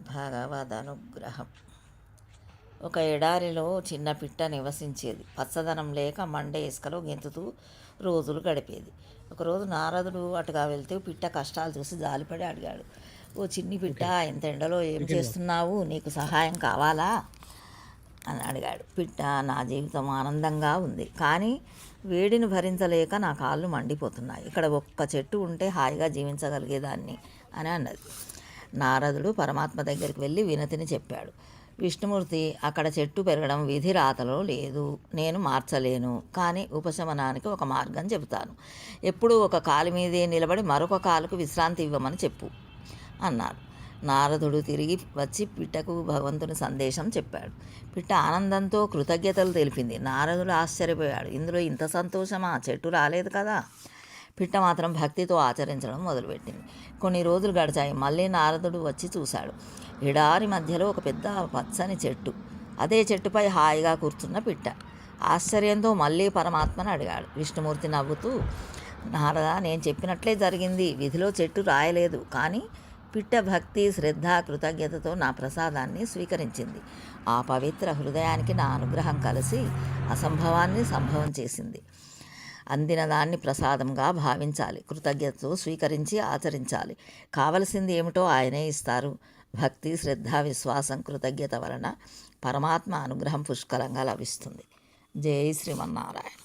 భగవదనుగ్రహం. ఒక ఎడారిలో చిన్న పిట్ట నివసించేది. పచ్చదనం లేక మండే ఇసుకలో గెంతుతూ రోజులు గడిపేది. ఒకరోజు నారదుడు అటుగా వెళ్తే పిట్ట కష్టాలు చూసి జాలిపడి అడిగాడు, ఓ చిన్ని పిట్ట, ఇంత ఎండలో ఏం చేస్తున్నావు? నీకు సహాయం కావాలా అని అడిగాడు. పిట్ట, నా జీవితం ఆనందంగా ఉంది, కానీ వేడిని భరించలేక నా కాళ్ళు మండిపోతున్నాయి. ఇక్కడ ఒక్క చెట్టు ఉంటే హాయిగా జీవించగలిగేదాన్ని అని అన్నది. నారదుడు పరమాత్మ దగ్గరికి వెళ్ళి వినతిని చెప్పాడు. విష్ణుమూర్తి, అక్కడ చెట్టు పెరగడం విధి రాతలో లేదు, నేను మార్చలేను, కానీ ఉపశమనానికి ఒక మార్గం చెబుతాను. ఎప్పుడూ ఒక కాలు మీదే నిలబడి మరొక కాలుకు విశ్రాంతి ఇవ్వమని చెప్పు అన్నాడు. నారదుడు తిరిగి వచ్చి పిట్టకు భగవంతుని సందేశం చెప్పాడు. పిట్ట ఆనందంతో కృతజ్ఞతలు తెలిపింది. నారదుడు ఆశ్చర్యపోయాడు. ఇందులో ఇంత సంతోషమా? చెట్టు రాలేదు కదా. పిట్ట మాత్రం భక్తితో ఆచరించడం మొదలుపెట్టింది. కొన్ని రోజులు గడిచాయి. మళ్ళీ నారదుడు వచ్చి చూశాడు. ఎడారి మధ్యలో ఒక పెద్ద పచ్చని చెట్టు. అదే చెట్టుపై హాయిగా కూర్చున్న పిట్ట. ఆశ్చర్యంతో మళ్ళీ పరమాత్మను అడిగాడు. విష్ణుమూర్తి నవ్వుతూ, నారద, నేను చెప్పినట్లే జరిగింది. విధిలో చెట్టు రాయలేదు, కానీ పిట్ట భక్తి, శ్రద్ధ, కృతజ్ఞతతో నా ప్రసాదాన్ని స్వీకరించింది. ఆ పవిత్ర హృదయానికి నా అనుగ్రహం కలిసి అసంభవాన్ని సంభవం చేసింది. అందిన దాన్ని ప్రసాదంగా భావించాలి, కృతజ్ఞతతో స్వీకరించి ఆచరించాలి. కావలసింది ఏమిటో ఆయనే ఇస్తారు. భక్తి, శ్రద్ధ, విశ్వాసం, కృతజ్ఞత వలన పరమాత్మ అనుగ్రహం పుష్కలంగా లభిస్తుంది. జై శ్రీమన్నారాయణ.